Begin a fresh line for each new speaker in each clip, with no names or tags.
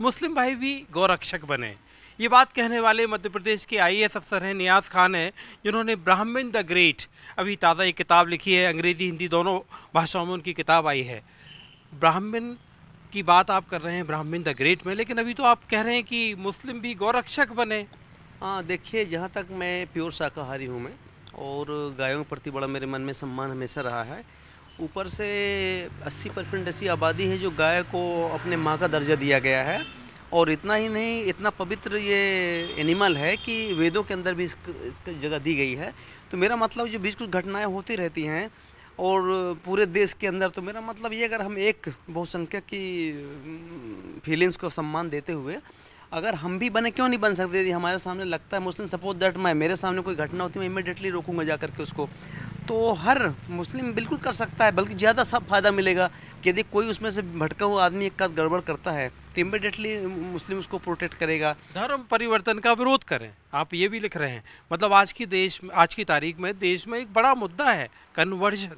मुस्लिम भाई भी गौरक्षक बने। ये बात कहने वाले मध्य प्रदेश के आईएएस अफसर हैं नियाज़ खान हैं, जिन्होंने ब्राह्मण द ग्रेट अभी ताज़ा एक किताब लिखी है, अंग्रेजी हिंदी दोनों भाषाओं में उनकी किताब आई है। ब्राह्मण की बात आप कर रहे हैं ब्राह्मण द ग्रेट में, लेकिन अभी तो आप कह रहे हैं कि मुस्लिम भी गौरक्षक बने।
हाँ, देखिए, जहाँ तक मैं प्योर शाकाहारी हूँ मैं, और गायों के प्रति बड़ा मेरे मन में सम्मान हमेशा रहा है। ऊपर से 80% ऐसी आबादी है जो गाय को अपने माँ का दर्जा दिया गया है, और इतना ही नहीं, इतना पवित्र ये एनिमल है कि वेदों के अंदर भी इसकी जगह दी गई है। तो मेरा मतलब जो बीच कुछ घटनाएं होती रहती हैं और पूरे देश के अंदर, तो मेरा मतलब ये, अगर हम एक बहुसंख्यक की फीलिंग्स को सम्मान देते हुए अगर हम भी बने, क्यों नहीं बन सकते? यदि हमारे सामने लगता है मुस्लिम सपोज दैट, मैं मेरे सामने कोई घटना होती है मैं इमीडिएटली रोकूंगा जा करके उसको, तो हर मुस्लिम बिल्कुल कर सकता है, बल्कि ज़्यादा सब फायदा मिलेगा कि यदि कोई उसमें से भटका हुआ आदमी एक आध गड़बड़ करता है तो इमीडिएटली मुस्लिम उसको प्रोटेक्ट करेगा।
धर्म परिवर्तन का विरोध करें, आप ये भी लिख रहे हैं। मतलब आज की तारीख में देश में एक बड़ा मुद्दा है कन्वर्जन।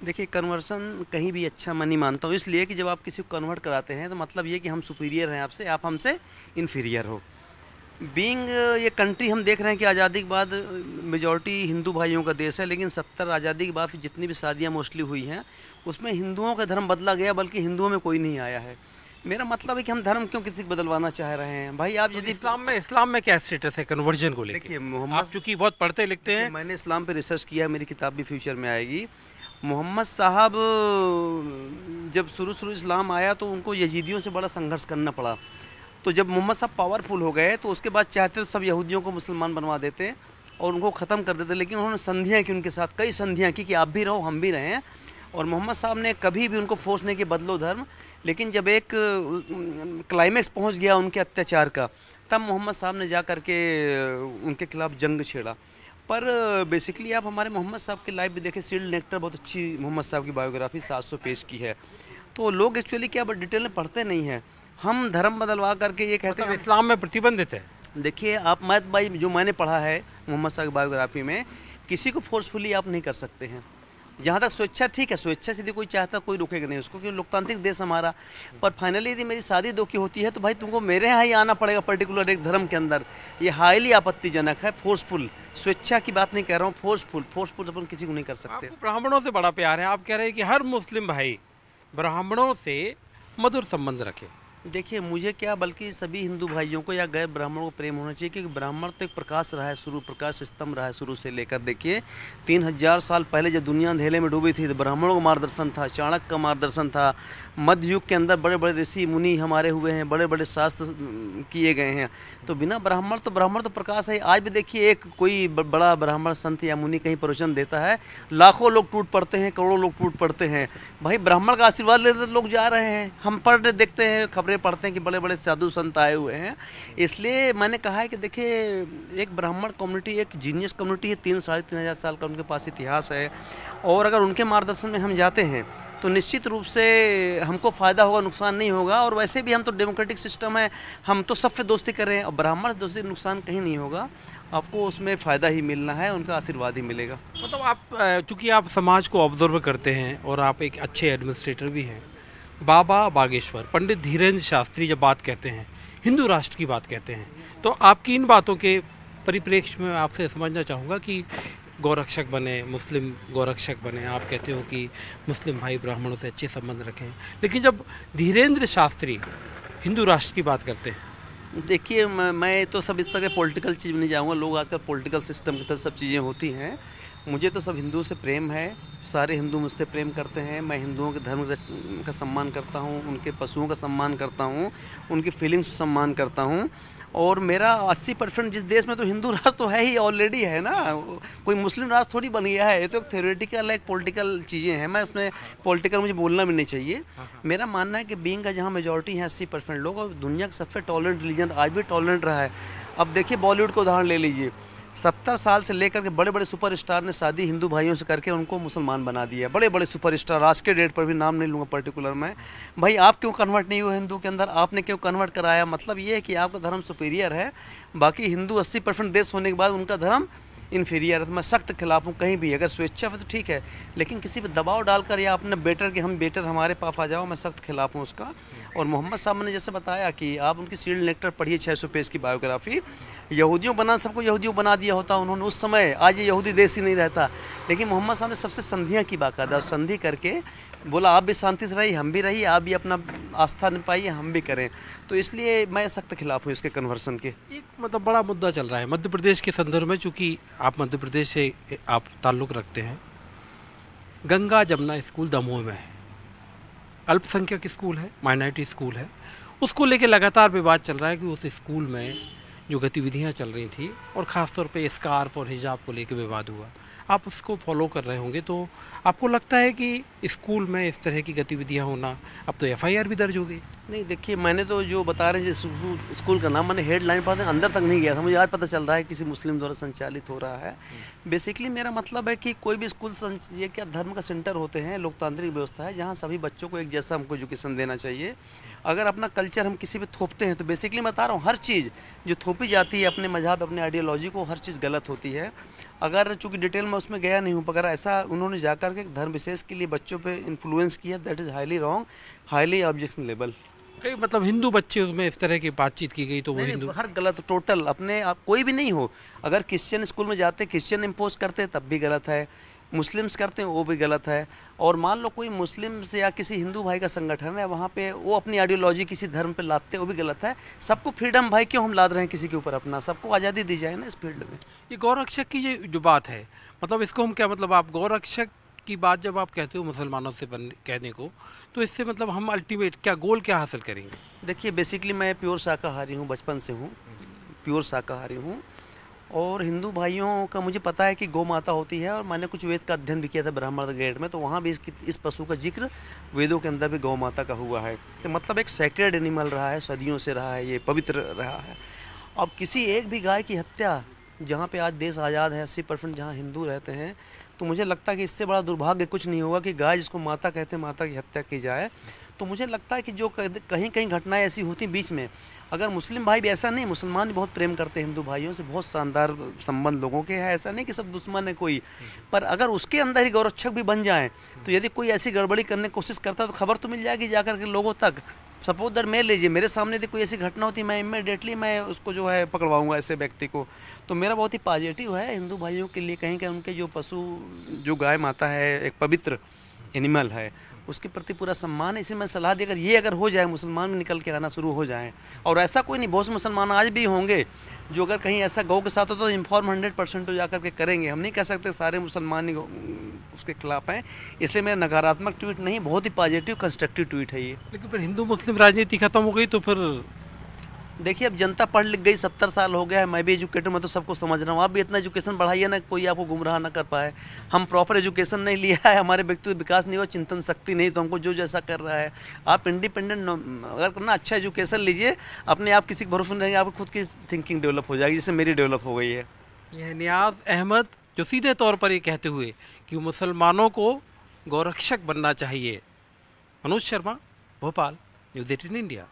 देखिए, कन्वर्सन कहीं भी अच्छा मैं नहीं मानता हूँ, इसलिए कि जब आप किसी को कन्वर्ट कराते हैं तो मतलब ये कि हम सुपीरियर हैं आपसे, आप हमसे इन्फीरियर हो। बीइंग ये कंट्री हम देख रहे हैं कि आज़ादी के बाद मेजॉरिटी हिंदू भाइयों का देश है, लेकिन 70 आज़ादी के बाद जितनी भी शादियाँ मोस्टली हुई हैं उसमें हिंदुओं का धर्म बदला गया, बल्कि हिंदुओं में कोई नहीं आया है। मेरा मतलब है कि हम धर्म क्यों किसी को बदलवाना चाह रहे हैं? भाई आप यदि
इस्लाम में क्या स्टेटस है कन्वर्जन को लेकर?
देखिए,
आप चूंकि बहुत पढ़ते लिखते हैं।
मैंने इस्लाम पे रिसर्च किया है, मेरी किताब भी फ्यूचर में आएगी। मोहम्मद साहब जब शुरू इस्लाम आया तो उनको यजीदियों से बड़ा संघर्ष करना पड़ा। तो जब मोहम्मद साहब पावरफुल हो गए तो उसके बाद चाहते तो सब यहूदियों को मुसलमान बनवा देते और उनको ख़त्म कर देते, लेकिन उन्होंने संधियाँ की उनके साथ, कई संधियाँ की कि आप भी रहो हम भी रहें। और मोहम्मद साहब ने कभी भी उनको फोर्स नहीं किया बदलो धर्म, लेकिन जब एक क्लाइमेक्स पहुँच गया उनके अत्याचार का, तब मोहम्मद साहब ने जा कर के उनके खिलाफ जंग छेड़ा। पर बेसिकली आप हमारे मोहम्मद साहब की लाइफ भी देखें, सील्ड नेक्टर बहुत अच्छी मोहम्मद साहब की बायोग्राफी 700 पेज की है। तो लोग एक्चुअली क्या डिटेल में पढ़ते नहीं हैं। हम धर्म बदलवा करके ये कहते हैं
इस्लाम में प्रतिबंधित है।
देखिए, आप मत भाई, जो मैंने पढ़ा है मोहम्मद साहब की बायोग्राफी में, किसी को फोर्सफुली आप नहीं कर सकते हैं। जहाँ तक स्वेच्छा, ठीक है, स्वेच्छा से यदि कोई चाहता कोई रोकेगा नहीं उसको, क्योंकि लोकतांत्रिक देश हमारा। पर फाइनली यदि मेरी शादी दो की होती है तो भाई तुमको मेरे यहाँ ही आना पड़ेगा पर्टिकुलर एक धर्म के अंदर। ये हाईली आपत्तिजनक है। फोर्सफुल, स्वेच्छा की बात नहीं कह रहा हूँ, फोर्सफुल अपन किसी को नहीं कर सकते।
आपको ब्राह्मणों से बड़ा प्यार है, आप कह रहे हैं कि हर मुस्लिम भाई ब्राह्मणों से मधुर संबंध रखे।
देखिए, मुझे क्या, बल्कि सभी हिंदू भाइयों को या गैर ब्राह्मणों को प्रेम होना चाहिए, क्योंकि ब्राह्मण तो एक प्रकाश रहा है, प्रकाश स्तंभ रहा है शुरू से लेकर। देखिए, 3000 साल पहले जब दुनिया अंधेरे में डूबी थी तो ब्राह्मणों का मार्गदर्शन था, चाणक्य का मार्गदर्शन था। मध्य युग के अंदर बड़े बड़े ऋषि मुनि हमारे हुए हैं, बड़े बड़े शास्त्र किए गए हैं। तो बिना ब्राह्मण तो प्रकाश है। आज भी देखिए, एक कोई बड़ा ब्राह्मण संत या मुनि कहीं प्रवचन देता है, लाखों लोग टूट पड़ते हैं, करोड़ों लोग टूट पड़ते हैं। भाई, ब्राह्मण का आशीर्वाद लेते लोग जा रहे हैं। हम पढ़ देखते हैं, खबरें पढ़ते हैं कि बड़े बड़े साधु संत आए हुए हैं। इसलिए मैंने कहा है कि देखिए, एक ब्राह्मण कम्युनिटी एक जीनियस कम्युनिटी है, 3-3.5 साल का उनके पास इतिहास है, और अगर उनके मार्गदर्शन में हम जाते हैं तो निश्चित रूप से हमको फ़ायदा होगा, नुकसान नहीं होगा। और वैसे भी हम तो डेमोक्रेटिक सिस्टम है, हम तो सबसे दोस्ती कर रहे हैं, और ब्राह्मण से दोस्ती नुकसान कहीं नहीं होगा, आपको उसमें फ़ायदा ही मिलना है, उनका आशीर्वाद ही मिलेगा।
मतलब आप चूँकि आप समाज को ऑब्जर्व करते हैं और आप एक अच्छे एडमिनिस्ट्रेटर भी हैं, बाबा बागेश्वर पंडित धीरेन्द्र शास्त्री जब बात कहते हैं, हिंदू राष्ट्र की बात कहते हैं, तो आपकी इन बातों के परिप्रेक्ष्य में आपसे समझना चाहूँगा कि गौरक्षक बने, मुस्लिम गौरक्षक बने, आप कहते हो कि मुस्लिम भाई ब्राह्मणों से अच्छे संबंध रखें, लेकिन जब धीरेन्द्र शास्त्री हिंदू राष्ट्र की बात करते हैं।
देखिए, मैं तो सब इस तरह पॉलिटिकल चीज़ में नहीं जाऊँगा, लोग आजकल पॉलिटिकल सिस्टम की तरह सब चीज़ें होती हैं। मुझे तो सब हिंदुओं से प्रेम है, सारे हिंदू मुझसे प्रेम करते हैं। मैं हिंदुओं के धर्म का सम्मान करता हूँ, उनके पशुओं का सम्मान करता हूँ, उनकी फीलिंग्स का सम्मान करता हूँ। और मेरा 80% जिस देश में, तो हिंदू राष्ट्र तो है ही, ऑलरेडी है ना, कोई मुस्लिम राष्ट्र थोड़ी बन गया है। ये तो एक थ्योरेटिकल एक पॉलिटिकल चीज़ें हैं, मैं उसमें पॉलिटिकल मुझे बोलना भी नहीं चाहिए। मेरा मानना है कि बीइंग का जहाँ मेजॉरिटी है 80% लोग, और दुनिया का सबसे टॉलरेंट रिलीजन आज भी टॉलरेंट रहा है। अब देखिए, बॉलीवुड का उदाहरण ले लीजिए, 70 साल से लेकर के बड़े बड़े सुपरस्टार ने शादी हिंदू भाइयों से करके उनको मुसलमान बना दिया। बड़े बड़े सुपरस्टार, आज के डेट पर भी नाम नहीं लूँगा पर्टिकुलर में। भाई, आप क्यों कन्वर्ट नहीं हुए हिंदू के अंदर? आपने क्यों कन्वर्ट कराया? मतलब ये है कि आपका धर्म सुपीरियर है। बाकी हिंदू 80% देश होने के बाद उनका धर्म इन्फीरियर, तो मैं सख्त खिलाफ हूँ। कहीं भी अगर स्वेच्छा है तो ठीक है, लेकिन किसी पर दबाव डालकर या अपने बेटर के हम बेटर हमारे पास आ जाओ, मैं सख्त खिलाफ हूँ उसका। और मोहम्मद साहब ने जैसे बताया कि आप उनकी सीरियल लेक्चर पढ़िए, 600 पेज की बायोग्राफी। यहूदियों बना, सबको यहूदियों बना दिया होता उन्होंने उस समय, आज ये यहूदी देश ही नहीं रहता। लेकिन मोहम्मद साहब ने सबसे संधियाँ की, बाकायदा संधि करके बोला आप भी शांति से रहिए, हम भी रहिए, आप भी अपना आस्था निभाइए, हम भी करें। तो इसलिए मैं सख्त खिलाफ हूँ इसके कन्वर्सन के।
एक मतलब बड़ा मुद्दा चल रहा है मध्य प्रदेश के संदर्भ में, चूँकि आप मध्य प्रदेश से आप ताल्लुक़ रखते हैं। गंगा जमुना स्कूल दमोह में है, अल्पसंख्यक स्कूल है, माइनॉरिटी स्कूल है। उसको लेके लगातार विवाद चल रहा है कि उस स्कूल में जो गतिविधियां चल रही थी, और ख़ासतौर पे स्कार्फ और हिजाब को लेके विवाद हुआ। आप उसको फॉलो कर रहे होंगे, तो आपको लगता है कि स्कूल में इस तरह की गतिविधियां होना, अब तो एफआईआर भी दर्ज हो गई?
नहीं, देखिए मैंने तो जो बता रहे हैं स्कूल का नाम, मैंने हेडलाइन पढ़ा था, अंदर तक नहीं गया था, मुझे आज पता चल रहा है किसी मुस्लिम द्वारा संचालित हो रहा है। बेसिकली मेरा मतलब है कि कोई भी स्कूल, ये क्या धर्म का सेंटर होते हैं, लोकतांत्रिक व्यवस्था है जहाँ सभी बच्चों को एक जैसा हमको एजुकेशन देना चाहिए। अगर अपना कल्चर हम किसी पे थोपते हैं तो बेसिकली मैं बता रहा हूँ, हर चीज़ जो थोपी जाती है अपने मजहब, अपने आइडियोलॉजी को, हर चीज़ गलत होती है। अगर चूँकि डिटेल में उसमें गया नहीं हूँ, अगर ऐसा उन्होंने जाकर के धर्म विशेष के लिए बच्चों पे इन्फ्लुएंस किया, that is highly wrong, highly objectionable.
कई मतलब हिंदू बच्चे उसमें इस तरह की बातचीत की गई तो वो हिंदू,
हर गलत, टोटल अपने आप कोई भी नहीं हो। अगर क्रिश्चियन स्कूल में जाते, क्रिश्चियन इम्पोज करते तब भी गलत है, मुस्लिम्स करते हैं वो भी गलत है। और मान लो कोई मुस्लिम्स या किसी हिंदू भाई का संगठन है, वहाँ पे वो अपनी आइडियोलॉजी किसी धर्म पे लाते, वो भी गलत है। सबको फ्रीडम, भाई क्यों हम लाद रहे हैं किसी के ऊपर अपना, सबको आज़ादी दी जाए ना इस फील्ड में।
ये गौरक्षक की जो बात है, मतलब इसको हम क्या, मतलब आप गौरक्षक की बात जब आप कहते हो मुसलमानों से कहने को, तो इससे मतलब हम अल्टीमेट क्या गोल क्या हासिल करेंगे?
देखिए बेसिकली मैं प्योर शाकाहारी हूँ, बचपन से हूँ प्योर शाकाहारी हूँ। और हिंदू भाइयों का मुझे पता है कि गौ माता होती है, और मैंने कुछ वेद का अध्ययन भी किया था ब्राह्मण ग्रेड में, तो वहाँ भी इस पशु का जिक्र वेदों के अंदर भी गौ माता का हुआ है। तो मतलब एक सैक्रेड एनिमल रहा है, सदियों से रहा है, ये पवित्र रहा है। अब किसी एक भी गाय की हत्या, जहाँ पे आज देश आज़ाद है, 80% जहाँ हिंदू रहते हैं, तो मुझे लगता है कि इससे बड़ा दुर्भाग्य कुछ नहीं होगा कि गाय जिसको माता कहते हैं, माता की हत्या की जाए। तो मुझे लगता है कि जो कहीं कहीं घटनाएं ऐसी होती बीच में, अगर मुस्लिम भाई भी, ऐसा नहीं, मुसलमान भी बहुत प्रेम करते हैं हिंदू भाइयों से, बहुत शानदार संबंध लोगों के हैं, ऐसा नहीं कि सब दुश्मन है कोई, पर अगर उसके अंदर ही गौरक्षक भी बन जाएं, तो यदि कोई ऐसी गड़बड़ी करने की कोशिश करता है तो खबर तो मिल जाएगी जाकर के लोगों तक। सपोज दैट मैं लीजिए, मेरे सामने यदि कोई ऐसी घटना होती, मैं इमीडिएटली मैं उसको जो है पकड़वाऊंगा ऐसे व्यक्ति को। तो मेरा बहुत ही पॉजिटिव है हिंदू भाइयों के लिए, कहीं कहीं उनके जो पशु, जो गाय माता है, एक पवित्र एनिमल है, उसके प्रति पूरा सम्मान है। इसे मैं सलाह दी, अगर हो जाए, मुसलमान भी निकल के आना शुरू हो जाएं। और ऐसा कोई नहीं, बहुत से मुसलमान आज भी होंगे जो अगर कहीं ऐसा गौ के साथ हो तो इन्फॉर्म 100% हो जाकर के करेंगे। हम नहीं कह सकते सारे मुसलमान ही उसके खिलाफ हैं। इसलिए मेरा नकारात्मक ट्वीट नहीं, बहुत ही पॉजिटिव कंस्ट्रक्टिव ट्वीट है ये।
लेकिन फिर हिंदू मुस्लिम राजनीति खत्म हो गई तो फिर
देखिए अब जनता पढ़ लिख गई, 70 साल हो गया है, मैं भी एजुकेटर, मैं तो सबको समझ रहा हूँ। आप भी इतना एजुकेशन बढ़ाइए ना, कोई आपको गुमराह ना कर पाए। हम प्रॉपर एजुकेशन नहीं लिया है, हमारे व्यक्तिगत विकास नहीं हुआ, चिंतन शक्ति नहीं, तो हमको जो जैसा कर रहा है। आप इंडिपेंडेंट अगर करना, अच्छा एजुकेशन लीजिए, अपने आप किसी के भरोसे नहीं रहेंगे, आपको खुद की थिंकिंग डेवलप हो जाएगी, जैसे मेरी डेवलप हो गई है।
यह नियाज अहमद जो सीधे तौर पर ये कहते हुए कि मुसलमानों को गौरक्षक बनना चाहिए। Manoj Sharma, Bhopal, news 18 India.